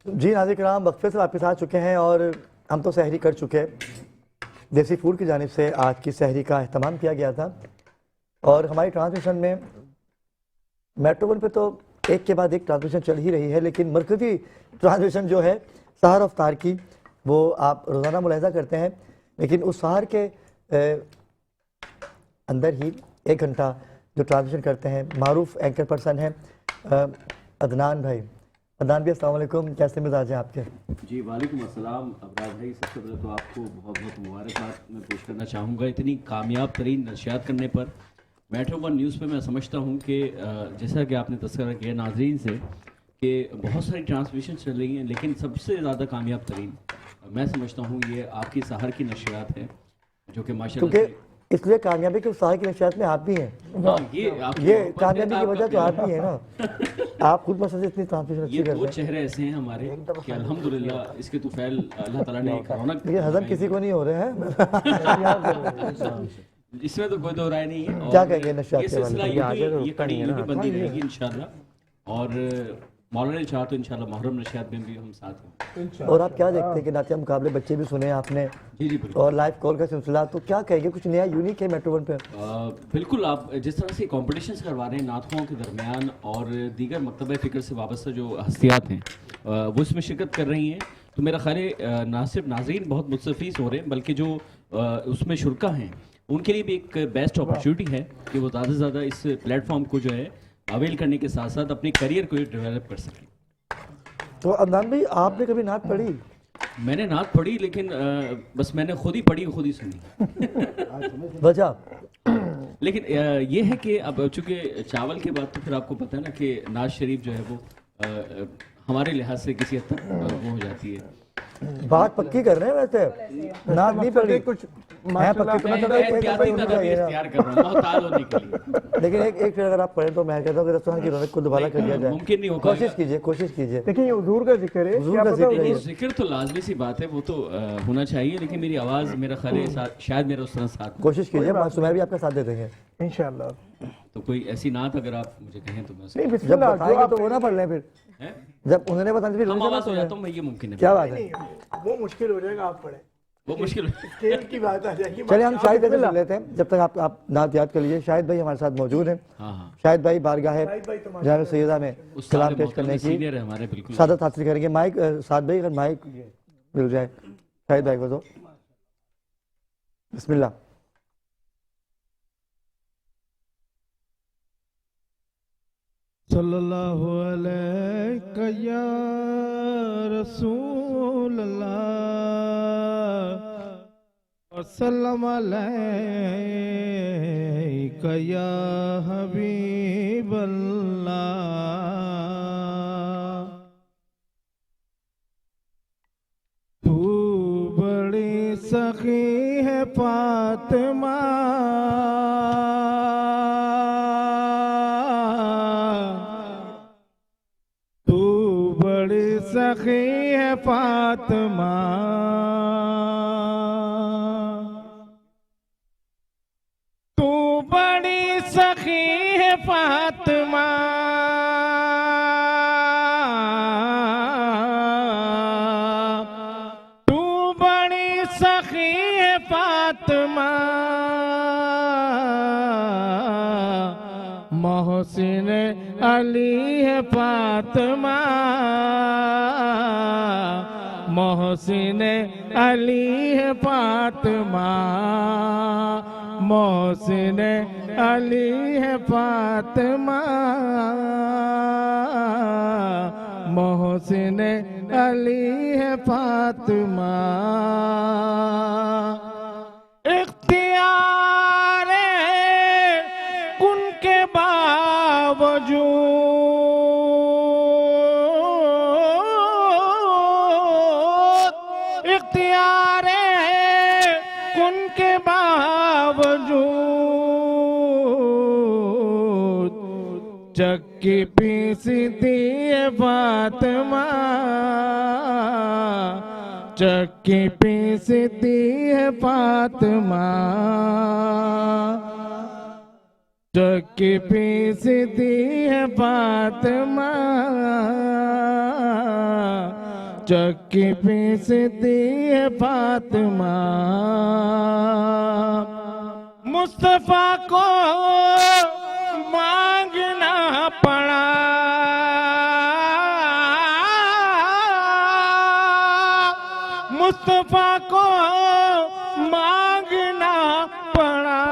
जी नाज़रीन किराम, वक्फे से वापस आ चुके हैं और हम तो सहरी कर चुके हैं। देसी फूड की जानिब से आज की सहरी का अहतमाम किया गया था और हमारी ट्रांसमिशन में मेट्रो वन पे तो एक के बाद एक ट्रांसमिशन चल ही रही है, लेकिन मरकज़ी ट्रांसमिशन जो है सहर अफ्तार की, वो आप रोज़ाना मुलाहिज़ा करते हैं। लेकिन उस सहर के अंदर ही एक घंटा जो ट्रांसमिशन करते हैं, मारूफ एंकर पर्सन हैं अदनान भाई। अदनान भी अस्सलाम वालेकुम, कैसे मिजाज हैं आपके? जी वालेकुम अस्सलाम अबरार भाई, सबसे पहले तो आपको बहुत बहुत मुबारकबाद मैं पेश करना चाहूँगा इतनी कामयाब तरीन नशियात करने पर। मेट्रो वन न्यूज़ पे मैं समझता हूँ कि जैसा कि आपने तस्करा किया नाजरीन से कि बहुत सारी ट्रांसमिशन चल रही हैं, लेकिन सबसे ज़्यादा कामयाब तरीन मैं समझता हूँ ये आपकी सहर की नशियात है, जो कि माशाल्लाह क्योंकि इसलिए कामयाबी के सहर की नशियात में आप भी हैं। हाँ, ये कामयाबी की वजह तो आप भी है ना। आप खुद मसले इतनी ट्रांसमिशन अच्छी ये करते दो हैं। चेहरे ऐसे हैं हमारे कि अल्हम्दुलिल्लाह इसके तुफैल अल्लाह ताला ने एक रौनक ये हजम किसी को नहीं हो रहे हैं। इसमें तो कोई दो राय नहीं है। और क्या कहेंगे नशियात ये के बारे सिलसिला में? ये कड़ी यूं ही बनती रहेगी इंशाल्लाह, और मौलाना ने चाहा तो इंशाल्लाह मुहर्रम नशियात में भी हम साथ हैं। और आप क्या देखते हैं कि नातिया मुकाबले बच्चे भी सुने आपने जी जी बिल्कुल। और लाइव कॉल का सिलसिला, तो क्या कहेंगे, कुछ नया यूनिक है मेट्रो वन पे? बिल्कुल, आप जिस तरह से कॉम्पिटिशन्स करवा रहे हैं नातखों के दरमियान और दीगर मकतब फ़िक्र से वाबस्ता जो हस्तियात हैं वो इसमें शिरकत कर रही हैं, तो मेरा ख्याल है ना सिर्फ नाजरीन बहुत मुस्तफ़ीज़ हो रहे हैं, बल्कि जो उसमें शुरका हैं उनके लिए भी एक बेस्ट अपॉर्चुनिटी है कि वो ज़्यादा से ज़्यादा इस प्लेटफॉर्म को जो है अवेल करने के साथ साथ अपने करियर को डेवलप कर सकें। तो अदनान भाई, आपने कभी नात पढ़ी? मैंने नात पढ़ी, लेकिन बस मैंने खुद ही पढ़ी खुद ही सुनी। वजह लेकिन ये है कि अब चूंकि चावल के बाद तो फिर आपको पता है ना कि नाज शरीफ जो है वो हमारे लिहाज से किसी हद तक वो हो जाती है। बात पक्की कर रहे हैं वैसे, नात नहीं पढ़ी कुछ मैं पक्की तो मैं एहतियाती तदबीर इख्तियार कर रहा हूं मोहताज होने के लिए। लेकिन एक फिर अगर आप पढ़ें तो मैं कहता हूँ कि रेस्टोरेंट की रौनक को दोबारा कर दिया जाए। मुमकिन नहीं हो कोशिश कीजिए, कोशिश कीजिए। देखिए ये हुजूर का जिक्र है, हुजूर का जिक्र है। जिक्र तो लाजमी सी बात है, वो तो होना चाहिए, लेकिन मेरी आवाज़ मेरा ख्याल है शायद मेरा उस तरह साथ। कोशिश कीजिए, सुमेर भी आपका साथ दे देंगे इंशाल्लाह। तो कोई ऐसी नात अगर आप मुझे कहें तो मैं नहीं जब बिस्मिल्लाह, जो बताएंगे आप तो वो ना पढ़ लें फिर, हैं? जब उन्होंने बताया फिर हम उनसे ना आवाज़ हो सुने। जाता हूँ मैं, ये मुमकिन है। क्या बात है? वो मुश्किल हो जाएगा, आप पढ़े, वो मुश्किल स्केल की बात आ जाएगी। चलिए हम शाहिद भाई से सुन लेते हैं, जब तक आप नात याद कर लीजिए। शाहिद भाई हमारे साथ मौजूद हैं। हाँ हाँ, शाहिद भाई बारगाह है शाहिद भाई तो जनाब सैयदा में उस सलाम पेश करने की सीनियर है हमारे, बिल्कुल। सादत हासिल करेंगे। माइक साद भाई, अगर माइक मिल जाए शाहिद भाई को तो। बिस्मिल्लाह। सल्लल्लाहु अलैहि या रसूल अल्लाह वसल्लम अलैका या हबीब अल्लाह। तू बड़ी सखी है फातिमा, सखी है फातिमा, तू बड़ी सखी है फातिमा, तू बड़ी सखी है फातिमा, मोहसिन अली है फातिमा, मोहसिन अली है फातिमा, मोहसिन अली है फातिमा, मोहसिन अली है फातिमा। इख्तियार उनके बावजूद, इख्तियार उनके बावजूद, चक्की पीसती है फातिमा, चक्की पीसती है फातिमा, चक्की पीसती है फातिमा, चक्की पीसती है फातिमा। मुस्तफा को मांगना पड़ा, मुस्तफा को मांगना पड़ा।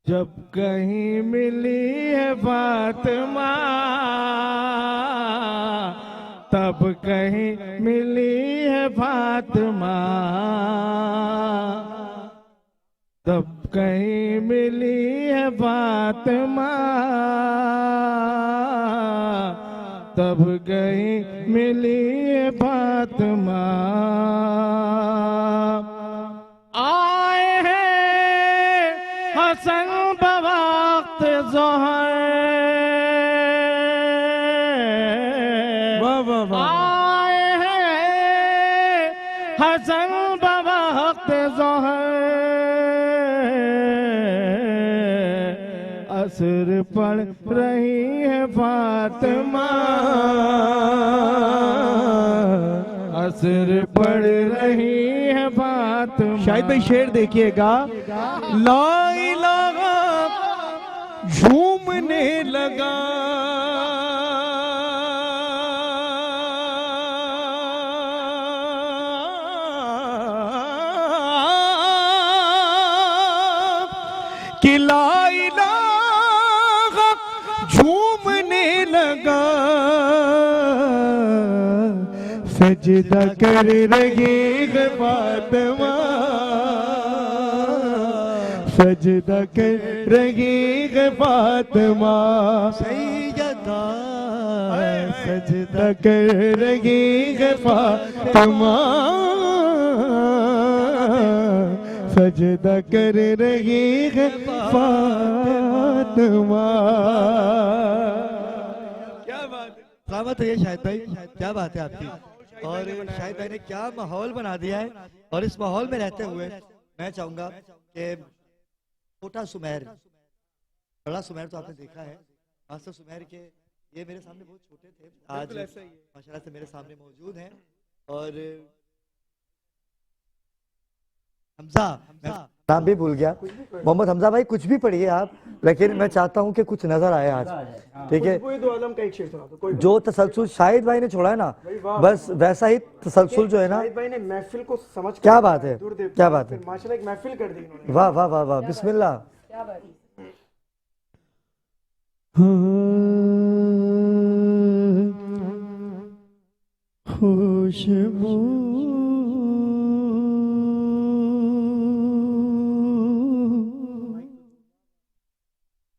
जब कहीं मिली है फातिमा, तब कहीं मिली है फातिमा, तब कहीं मिली है फातिमा, तब कहीं मिली है फातिमा। आए हैं हसन बवक्त ज़ोहर, आए हैं हसन बवक्त ज़ोहर। असर पड़ रही है फातिमा, असर पड़ रही है फातिमा। शाहिद भाई शेर देखिएगा। ला इलाहा झूमने लगा, कि ला इलाहा झूमने लगा, सजदा कर रही है फातिमा, सजदा कर रही है फातिमा। सैयदा सजदा कर रही है फातिमा, सजदा कर रही है फातिमा। क्या बात है, सलामत रहिए शाहिद भाई, क्या बात है आपकी। और शाहिद भाई ने क्या माहौल बना दिया है। और इस माहौल में रहते हुए मैं चाहूंगा कि छोटा सुमेर, बड़ा सुमेर तो आपने देखा है, मास्टर सुमेर के ये मेरे सामने बहुत छोटे थे, आज माशाल्लाह से मेरे सामने मौजूद हैं। और हमजा, नाम भी भूल गया, मोहम्मद हमजा भाई कुछ भी पढ़िए आप, लेकिन मैं चाहता हूँ कि कुछ नजर आए आज, ठीक है। जो तसलसल शाहिद भाई ने छोड़ा है ना, बस वैसा ही तसलसल जो है ना, शाहिद भाई ने महफिल को समझ क्या बात है, क्या बात है, माशाल्लाह एक महफिल कर दी इन्होंने। वाह वाह वाह वाह, बिस्मिल्लाह। खुशबू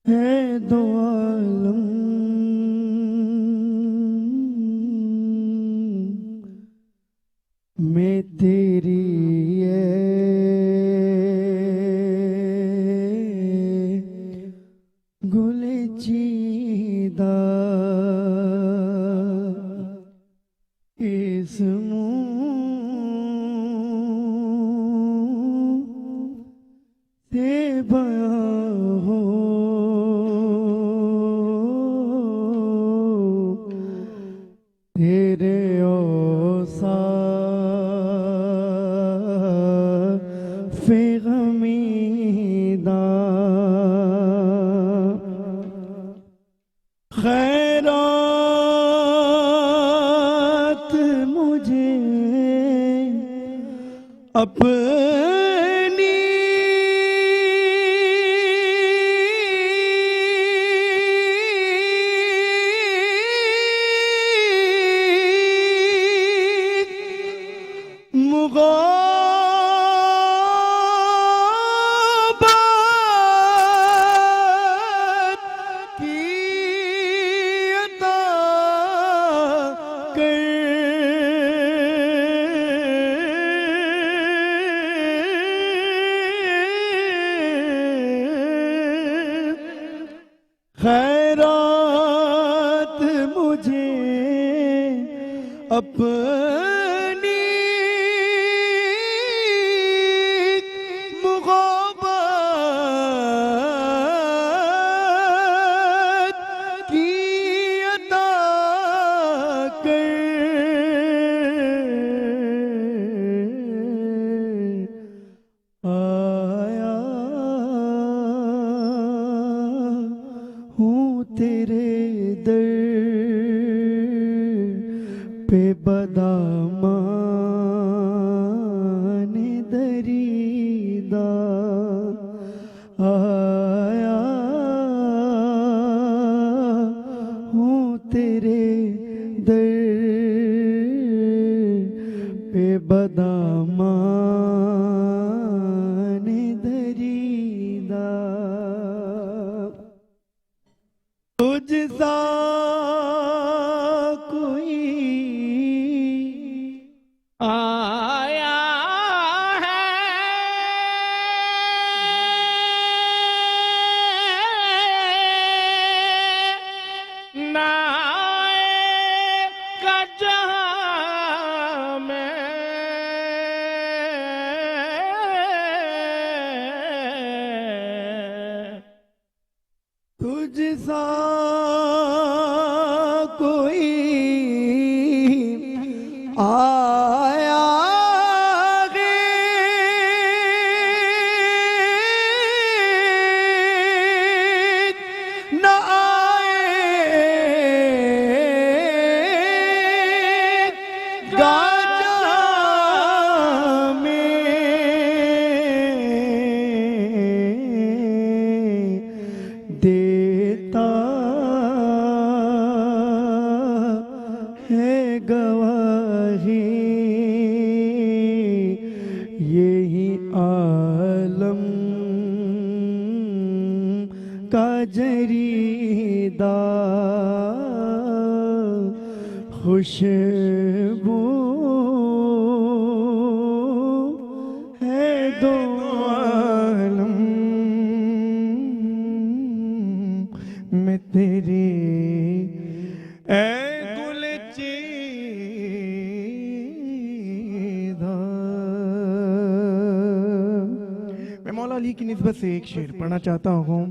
है दो आलम, मैं तेरी गुले चीदा इस से बयां हो, तेरे औसाफ़ ग़मीदा खैरात मुझे अपनी मुग़ाबत की अता खैरात मुझे अपनी मुग़ाबत की अता तेरे दर पे बदामान दरीदा आया हूँ तेरे दर पे बदामान दरीदा तुझसा कोई आया है ना का जहां में तुझसा कोई आया न आए गाजा में देता है गवाही यही आलम का जरीदा खुशबू है दो आलम में तेरी ऐ गुल चीदा। मैं मौला अली की निस्बत से एक शेर पढ़ना चाहता हूँ।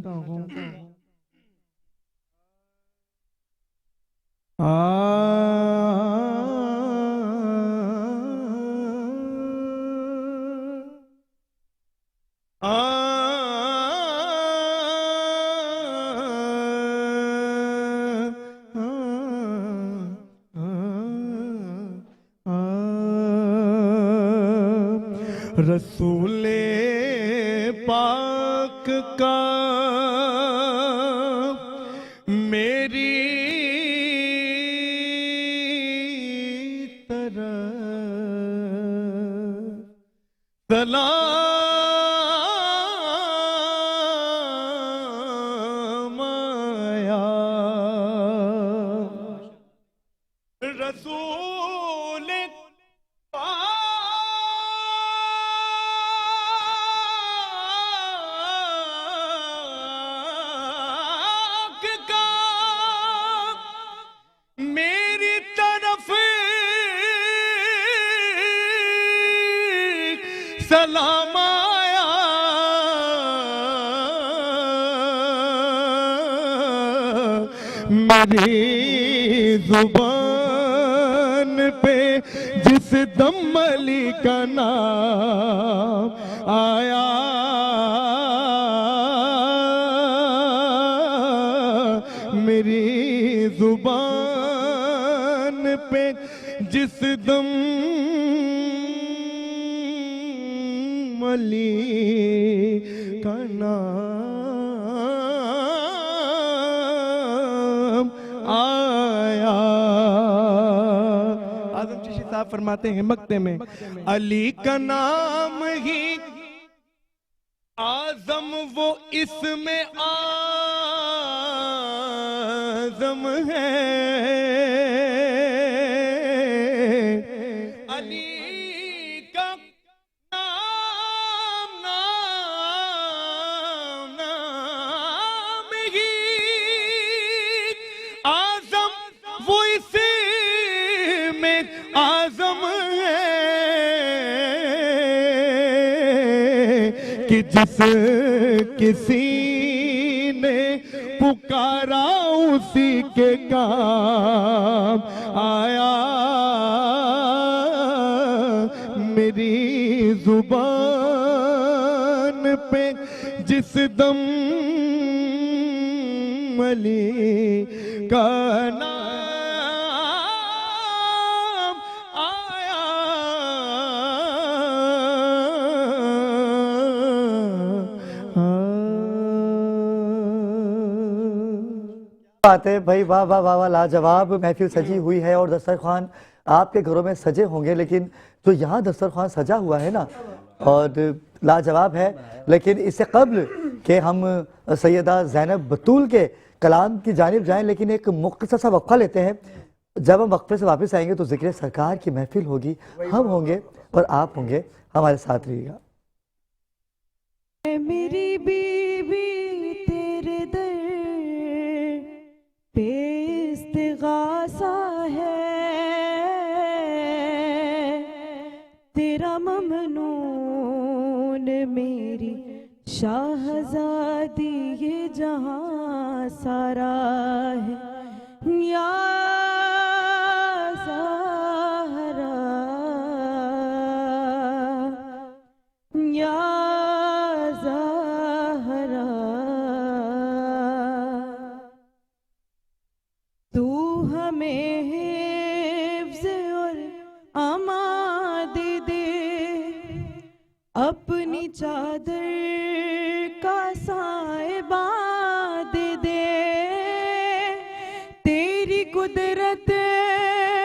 रसूले पाक का मेरी तरह सलाम आया रसूल पाक का मेरी तरफ सलाम आया मेरी जुबान पे जिस दम अली का नाम आया मेरी जुबान पे जिस दम अली का नाम आया। आजम चिश्ती साहब फरमाते हैं मक्ते में अली का नाम ही आजम वो इसमें आजम है अली का नाम ही आजम वो इसमें आजम है कि जिस किसी ने पुकारा उसी के काम आया मेरी जुबान पे जिस दम अली का नाम आया। बात है भाई, वाह वाह वाह वाह, लाजवाब महफिल सजी हुई है और दस्तरखान आपके घरों में सजे होंगे, लेकिन जो यहाँ दस्तरखान सजा हुआ है ना और लाजवाब है। लेकिन इससे कब्ल कि हम सैयदा ज़ैनब बतूल के कलाम की जानिब जाएं, लेकिन एक मुख्तसर सा वक्फा लेते हैं। जब हम वक्फे से वापस आएंगे तो जिक्र सरकार की महफिल होगी, हम होंगे और आप होंगे, हमारे साथ रहिएगा। मेरी बीवी तेरे दर पे इस्तिगासा है, तेरा ममनून मेरी शाहज़ादी ये जहां सारा है। या ज़हरा या ज़हरा, तू हमें हिफ्ज़ और अमान दे, अपनी चादर का साइबा दे, तेरी कुदरत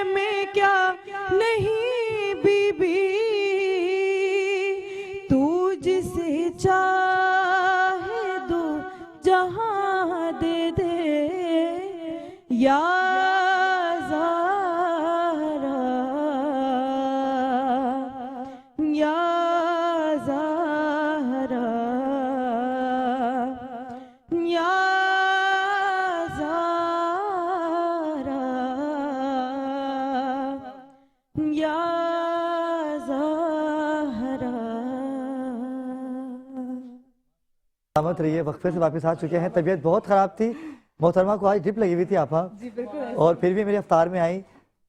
में क्या नहीं बीबी, तू जिसे चाहे दो जहां दे। या ज़हरा या ज़हरा या ज़हरा या ज़हरा। सलामत रहिए। वक्फे से वापस आ चुके हैं। तबीयत बहुत ख़राब थी मोहतरमा को, आज ड्रिप लगी हुई थी आपा, और फिर भी मेरी अफ्तार में आई।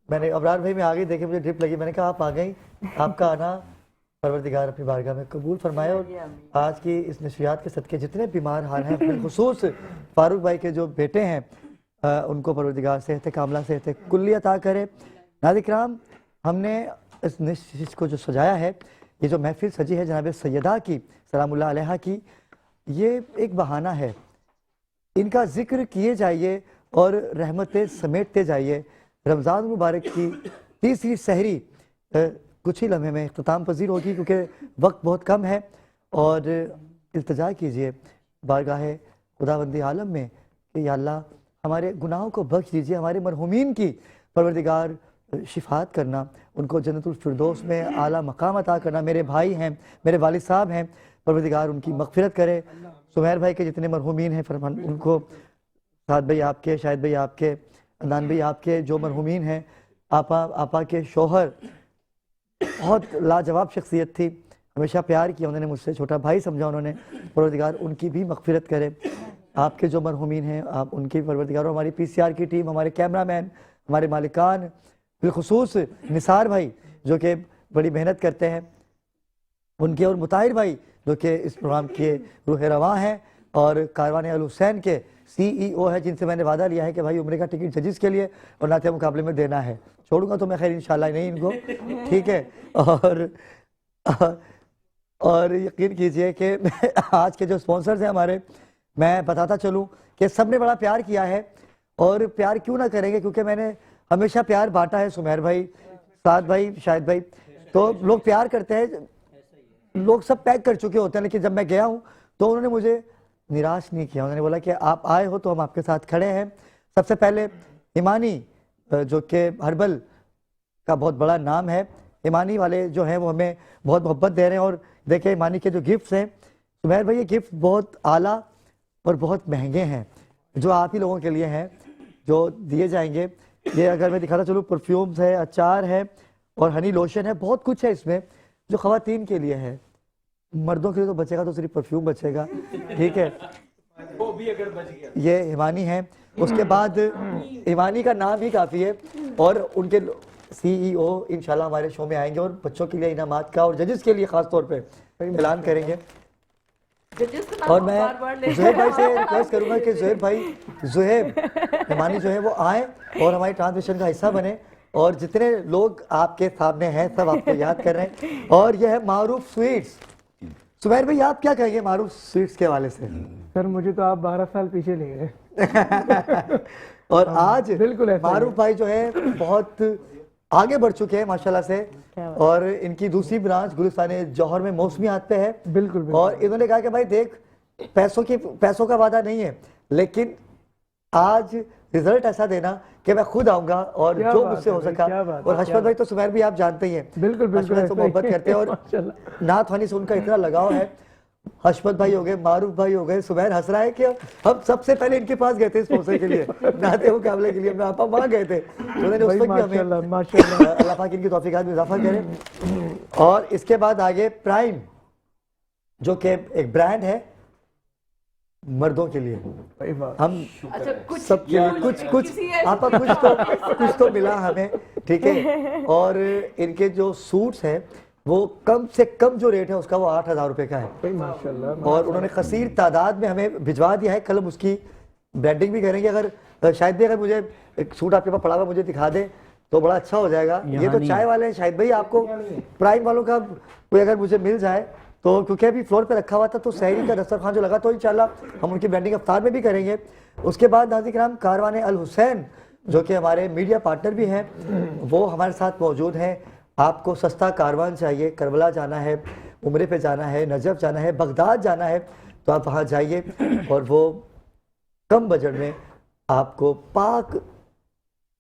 मैंने अबरार भाई में आ गई, देखे मुझे ड्रिप लगी, मैंने कहा आप आ गई, आपका आना परवरदिगार अपनी बारगाह में कबूल फरमाए। और आज की इस नशरियात के सदके जितने बीमार हाल हैं, बिलखुसूस फारूक भाई के जो बेटे हैं उनको परवरदिगार सेहत कामला सेहत कुल्ली अता करे। नाज़रीन किराम, हमने इस नशिश को जो सजाया है, ये जो महफिल सजी है जनाब सैयदा की सलामुल्लाह अलैहा की, ये एक बहाना है। इनका जिक्र किए जाइए और रहमतें समेटते जाइए। रमज़ान मुबारक की तीसरी सहरी कुछ ही लम्हे में इख्तिताम पजीर होगी, क्योंकि वक्त बहुत कम है। और इल्तिजा कीजिए बारगाह खुदाबंदी आलम में कि या अल्लाह हमारे गुनाहों को बख्श दीजिए, हमारे मरहुमीन की परवरदिगार शिफात करना, उनको जन्नतुल फिरदौस में आला मकाम अता करना। मेरे भाई हैं, मेरे वालिद साहब हैं, परवरदिगार उनकी मगफिरत करे। सुमैर भाई के जितने मरहुमीन हैं फरमान उनको, साद भाई आपके, शाहिद भाई आपके, अदनान भाई आपके जो मरहुमीन हैं, आपा के शौहर बहुत लाजवाब शख्सियत थी, हमेशा प्यार किया उन्होंने मुझसे, छोटा भाई समझा उन्होंने, परवरदिगार उनकी भी मगफिरत करे। आपके जो मरहुमीन हैं आप उनकी परवरदिगार, और हमारी PCR की टीम, हमारे कैमरामैन, हमारे मालिकान, बिलखुसूस निसार भाई जो कि बड़ी मेहनत करते हैं उनके, और मुताहिर भाई जो कि इस प्रोग्राम के रूह रवां हैं, और कारवान अल हुसैन के CEO है, जिनसे मैंने वादा लिया है कि भाई उम्रे का टिकट जजिस के लिए और नाते मुकाबले में देना है। छोड़ूंगा तो मैं खैर इंशाल्लाह नहीं इनको, ठीक है। और यकीन कीजिए कि आज के जो स्पॉन्सर्स हैं हमारे, मैं बताता चलूँ कि सब ने बड़ा प्यार किया है, और प्यार क्यों ना करेंगे, क्योंकि मैंने हमेशा प्यार बांटा है। सुमैर भाई, साद भाई, शाहिद भाई, तो लोग प्यार करते हैं, लोग सब पैक कर चुके होते हैं, लेकिन जब मैं गया हूँ तो उन्होंने मुझे निराश नहीं किया। उन्होंने बोला कि आप आए हो तो हम आपके साथ खड़े हैं। सबसे पहले ईमानी, जो कि हर्बल का बहुत बड़ा नाम है, ईमानी वाले जो हैं वो हमें बहुत मोहब्बत दे रहे हैं। और देखिए ईमानी के जो गिफ्ट्स हैं सुमैर भाई, ये गिफ्ट बहुत आला और बहुत महंगे हैं, जो आप ही लोगों के लिए हैं, जो दिए जाएंगे। ये अगर मैं दिखाता चलूँ, परफ्यूम्स है, अचार है और हनी लोशन है, बहुत कुछ है इसमें जो ख़वातीन के लिए है। मर्दों के लिए तो बचेगा तो सिर्फ परफ्यूम बचेगा, ठीक है, वो भी अगर बच गया। ये हिमानी है, उसके बाद हिमानी का नाम ही काफ़ी है, और उनके CEO इंशाल्लाह हमारे शो में आएंगे और बच्चों के लिए इनामात का और जजेस के लिए ख़ास तौर पे ऐलान करेंगे। जजेस का नाम और आप मैं बार-बार ले ज़ुहैब भाई से रिक्वेस्ट करूंगा कि ज़ुहैब हिमानी जो है वो आए और हमारी ट्रांसमिशन का हिस्सा बने, और जितने लोग आपके सामने हैं सब आपको याद कर रहे हैं, और यह है मारूफ स्वीट्स। सुबैर भाई आप क्या कहेंगे मारूफ स्वीट्स के हवाले से? सर मुझे तो आप 12 साल पीछे ले गए। और आज बिल्कुल ऐसा ही मारूफ भाई जो है बहुत आगे बढ़ चुके हैं माशाल्लाह से, और इनकी दूसरी ब्रांच गुलिस्तान जौहर में मौसमी हाथ पे है। बिल्कुल, बिल्कुल। और इन्होंने कहा कि भाई देख, पैसों का वादा नहीं है, लेकिन आज रिजल्ट ऐसा देना कि मैं खुद आऊंगा और क्या जो बात मुझसे है हो भाई, सका। क्या बात और है, हशमत भाई तो सुबैर भी आप जानते ही हैं, बिल्कुल, बिल्कुल, हशमत से ऐसा ही मोहब्बत करते हैं और माशाल्लाह। नात वानी से उनका इतना लगाव है। हशमत भाई हो गए, मारूफ भाई हो गए, सुबैर हंस रहा है कि हम सबसे पहले इनके पास गए थे स्पॉन्सर के लिए, नाते मुकाबले के लिए, मैं आपा वहाँ गए थे, तो उन्होंने उस भाई वक्त भी माशाल्लाह, हमें माशाल्लाह। अल्लाह पाक इनकी तौफीकात में इजाफा करे। और इसके बाद आगे प्राइम, जो कि एक ब्रांड है मर्दों के लिए। भाई वाह। हम अच्छा कुछ सबके लिए कुछ किसी ऐसे- आपा कुछ तो मिला हमें, ठीक है। और इनके जो सूट्स हैं वो कम से कम जो रेट है उसका वो 8,000 रुपये का है, भाई माशाल्लाह। और उन्होंने कसीर तादाद में हमें भिजवा दिया है। कल हम उसकी ब्रांडिंग भी करेंगे। अगर शायद भी अगर मुझे एक सूट आपके पास पड़ा हुआ मुझे दिखा दे तो बड़ा अच्छा हो जाएगा। ये तो चाय वाले हैं, शायद भाई आपको प्राइम वालों का कोई अगर मुझे मिल जाए तो, क्योंकि अभी फ्लोर पे रखा हुआ था तो सहरी का दस्तरखान जो लगा, तो इंशाल्लाह हम उनकी ब्रांडिंग अफ्तार में भी करेंगे। उसके बाद नाज़रीन किराम कारवाने अल हुसैन जो कि हमारे मीडिया पार्टनर भी हैं, वो हमारे साथ मौजूद हैं। आपको सस्ता कारवान चाहिए, करबला जाना है, उम्रे पे जाना है, नजफ जाना है, बगदाद जाना है, तो आप वहाँ जाइए और वो कम बजट में आपको पाक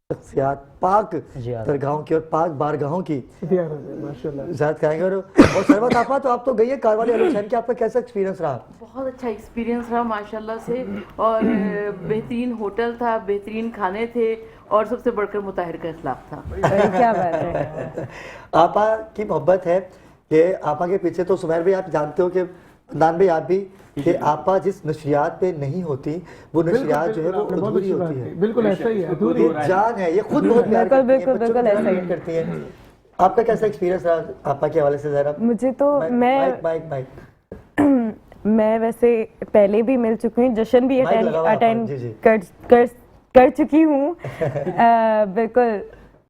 शख्सियात, पाक दरगाहों की और पाक बारगाहों की माशाल्लाह। ज़ियारत कराएंगे। और सरवत आपा, तो आप तो गई है कारवानी अल हुसैन की, आपका कैसा एक्सपीरियंस रहा? बहुत अच्छा एक्सपीरियंस रहा माशाल्लाह से, और बेहतरीन होटल था, बेहतरीन खाने थे, और सबसे बढ़कर मुताहिर का इखलाक था। क्या बात है। आपा की मोहब्बत है कि आपा के पीछे तो सुमैर भाई आप जानते हो कि नान भाई आप भी, कि आपा जिस नशरियात पे नहीं होती वो नशरियात जो है वो बहुत अधूरी अच्छी बात होती है। है। बिल्कुल ऐसा ही है, अधूरी ये जान है, ये खुद बहुत प्यार बिल्कुल, करती हैं, बिल्कुल, बच्चों को बिल्कुल ऐसा ही प्यार करती हैं। आपका कैसा एक्सपीरियंस रहा आपा के हवाले से जरा? मुझे तो माइक मैं वैसे पहले भी मिल चुकी हूँ, जश्न भी माइक लगा हुआ है अटेंड जी, जी। कर चुकी हूँ। बिल्कुल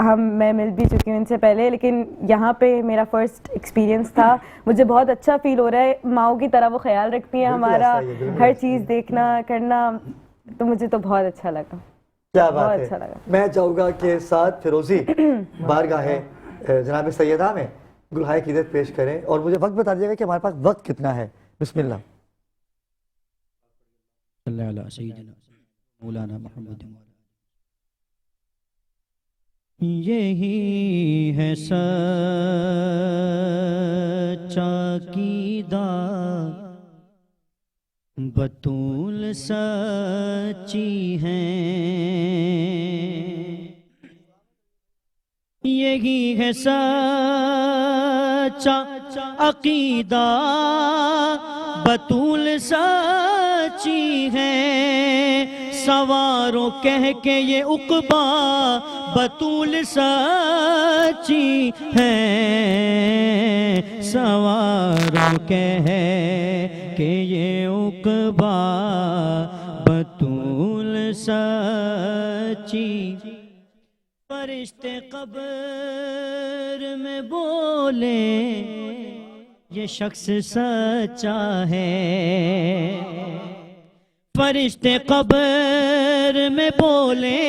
मैं मिल भी चुकी हूँ इनसे पहले, लेकिन यहाँ पे मेरा फर्स्ट एक्सपीरियंस था। मुझे बहुत अच्छा फील हो रहा है, माओ की तरह वो ख्याल रखती हैं बिल्कुल हमारा, ऐसा ही है, बिल्कुल हर ऐसा ही चीज़ देखना करना, तो मुझे तो बहुत अच्छा लगा। क्या बात बहुत है। अच्छा लगा। मैं चाहूँगा कि साथ फिरोजी बारगाह है जनाब सैयदा में गुलहाय कीदत पेश करें, और मुझे वक्त बता दीजिएगा कि हमारे पास वक्त कितना है। बिस्मिल्लाह। मौलाना मोहम्मद। यही है सच्चा कीदा, बतूल सच्ची है। यही है सच्चा अकीदा, बतूल सच्ची है। सवारों कह के ये उक़बा, बतूल सच्ची है। सवारों कह के ये उक़बा, बतूल सच्ची। फरिश्ते कब्र में बोले, ये शख्स सच्चा है। फरिश्ते कब्र में बोले,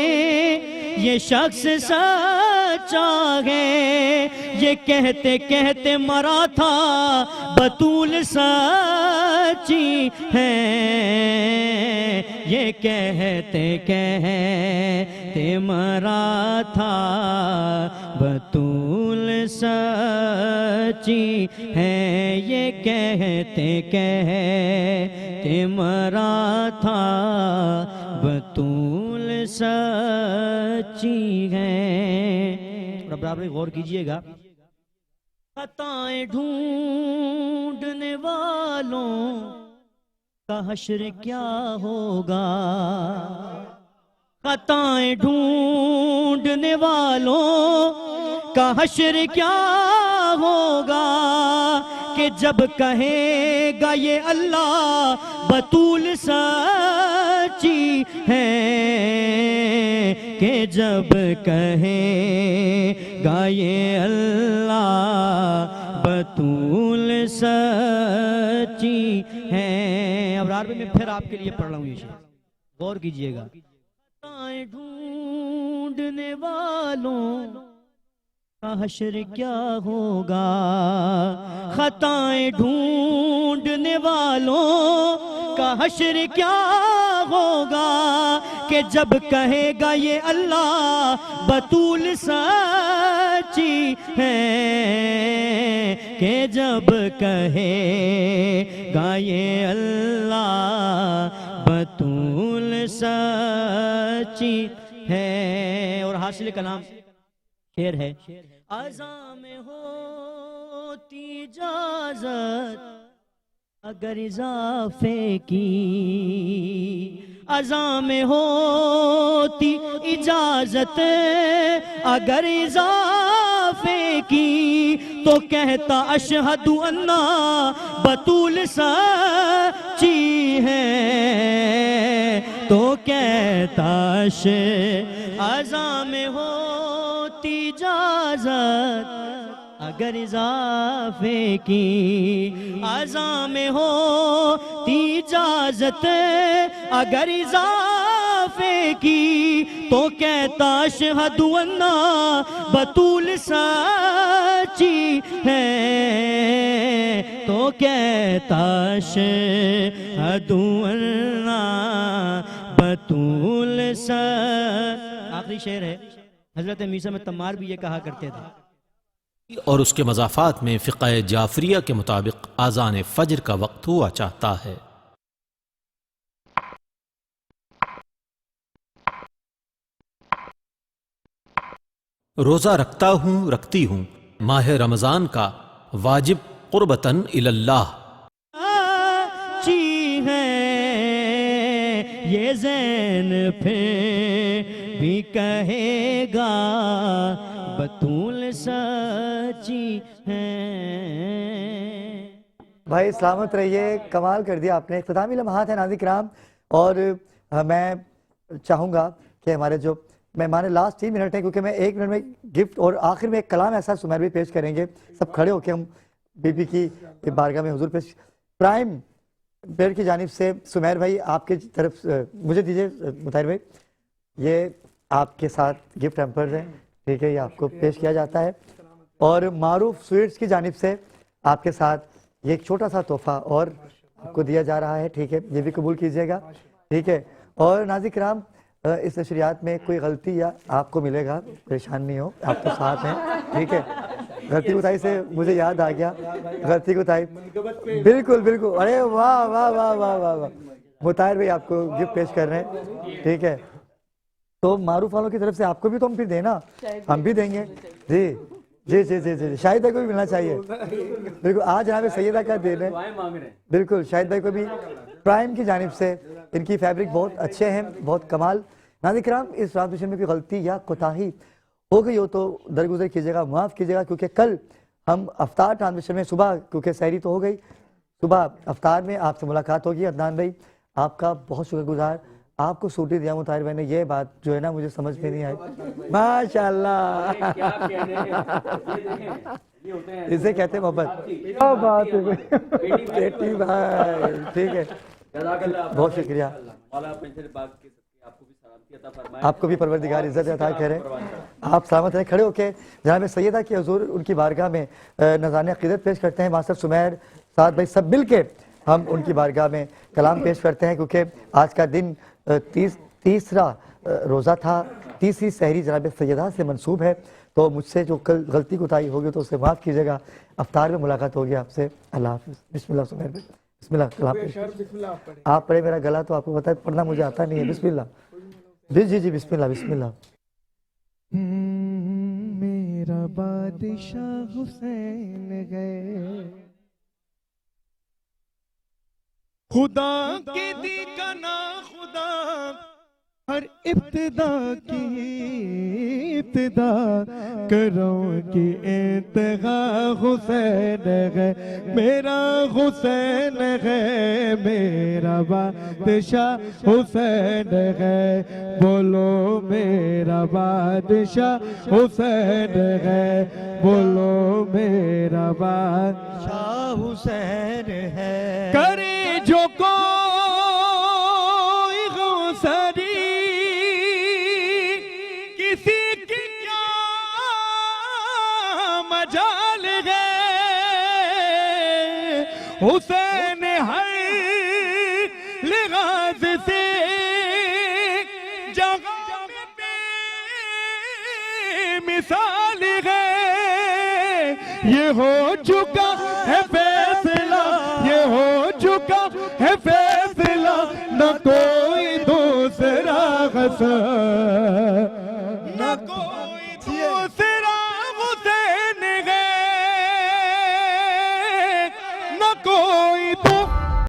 ये शख्स सच्चा है। ये कहते कहते मरा था, बतूल सच्ची है। ये कहते कहते मरा था, बतूल सच्ची है। ये कहते कहते मरा था, बतूल सच्ची है। थोड़ा बराबर गौर कीजिएगा। खताएं ढूंढने वालों का हश्र क्या होगा। खताएं ढूंढने वालों का हश्र क्या होगा। कि जब कहेगा ये अल्लाह बतूल सच्ची है, कि जब कहेगा ये अल्लाह बतूल सच्ची है। अब अरबी में फिर आपके लिए पढ़ रहा हूँ ये शेर, गौर कीजिएगा। खताएं ढूंढने वालों का हश्र क्या होगा, खताएं ढूंढने वालों का हश्र क्या होगा, कि जब कहेगा ये अल्लाह बतूल सच्ची है, कि जब कहेगा ये अल्लाह बतूल सच्ची है। और हासिल कलाम शेर है, अज़ा में होती इजाज़त अगर इजाफे की, अज़ा में होती इजाज़त अगर इजाफे की, तो कहता अशहदु अन्ना बतूल सच्ची है, तो कहता अज़ा में होती इजाज़त अगर इजाफे की, अज़ा में होती इजाज़त अगर इजाफे की, तो कहता अशहदु अन्ना बतूल सच्ची है, तो कहता अशहदु अन्ना बतूल सच्ची। आखिरी शेर है, हजरत मीसा में तम्मार भी ये कहा करते थे। और उसके मज़ाफ़ात में फ़िक़्ह जाफ़रिया के मुताबिक आज़ान फ़ज्र का वक्त हुआ चाहता है। रोज़ा रखता हूँ रखती हूँ माह रमज़ान का वाजिब क़ुर्बतन इलल्लाह। है ये ज़ैन फिर भी कहेगा बतूल सच्ची है। भाई सलामत रहिए, कमाल कर दिया आपने। इख्तितामी लम्हात है नाज़रीन किराम, और मैं चाहूँगा कि हमारे जो मेहमान लास्ट 3 मिनट है, क्योंकि मैं 1 मिनट में गिफ्ट और आखिर में एक कलाम ऐसा सुमेर भी पेश करेंगे। सब खड़े होकर हम बीबी की बारगाह में हुजूर पेश। प्राइम बेड की जानिब से सुमेर भाई आपके तरफ मुझे दीजिए मुताहिर भाई, ये आपके साथ गिफ्ट हैम्पर्स हैं, ठीक है, ये आपको पेश किया जाता है। और मारूफ स्वीट्स की जानिब से आपके साथ ये एक छोटा सा तोहफा और आपको दिया जा रहा है, ठीक है, ये भी कबूल कीजिएगा, ठीक है। और नाज़रीन किराम, इस नशरियात में कोई गलती या आपको मिलेगा, परेशान नहीं हो, आप तो साथ हैं, ठीक है। गलती कोताही से मुझे याद आ गया, गलती कोताही, बिल्कुल बिल्कुल, अरे वाह वाह वाह वाह वाह वाह, मुताहिर भाई आपको गिफ्ट पेश कर रहे हैं, ठीक है। तो मारूफ वालों की तरफ से आपको भी तो हम फिर देना, हम भी देंगे जी जी जी जी जी। शाहिद भाई को भी मिलना चाहिए, बिल्कुल। आज जनाब सैयदा का दिन है, बिल्कुल, शाहिद भाई को भी प्राइम की जानिब से। इनकी फैब्रिक बहुत अच्छे हैं, बहुत कमाल। नाज़रीन किराम, इस ट्रांसमिशन में कोई गलती या कोताही हो गई हो तो दरगुजर कीजिएगा, माफ़ कीजिएगा, क्योंकि कल हम अफ्तार ट्रांसमिशन में सुबह, क्योंकि सहरी तो हो गई, सुबह अफ्तार में आपसे मुलाकात होगी। अदनान भाई आपका बहुत शुक्रगुजार, आपको सूटी दिया मुताहिर भाई ने, ये बात जो है ना मुझे समझ में नहीं आई, माशाल्लाह, इसे कहते हैं मोहब्बत। क्या बात है बेटी भाई, ठीक है, बहुत शुक्रिया। आपको भी परवरदिगार इज्जत अता करे, आप सलामत रहें। खड़े होके जनाब सैयदा की हुजूर उनकी बारगाह में नज़ाने अक़ीदत पेश करते हैं। मास्टर सुमेर, साद भाई, सब मिल के हम उनकी बारगाह में कलाम पेश करते हैं, क्योंकि आज का दिन तीसरा रोज़ा था, तीसरी सहरी जनाब सैयदा से मंसूब है। तो मुझसे जो कल गलती कोताही होगी तो उसे माफ़ कीजिएगा। अफ्तार में मुलाकात होगी आपसे। अल्लाह हाफ़िज़। बिस्मिल्लाह सुमेर भाई, बिस्मिल्लाह। आप पढ़े, मेरा गला तो आपको पता है पढ़ना मुझे आता नहीं है। बिस्मिल्लाह जी जी जी, बिस्मिल्लाह बिस्मिल्लाह। मेरा बादशाह हुसैन गए, खुदा के दी का ना खुदा हर इब्तिदा की इब्तिदा करो कि इंतहा हुसैन है, मेरा हुसैन है, मेरा बादशाह हुसैन है, बोलो मेरा बादशाह हुसैन है, बोलो मेरा बादशाह हुसैन है। करे जो कोई गौसरी किसी की क्या मजाल है, हुसैन हर लिहाज से जहां में मिसाल है। ये हो चुका है फैसला, ये हो चुका है फैसला, न कोई दूसरा हसन, न कोई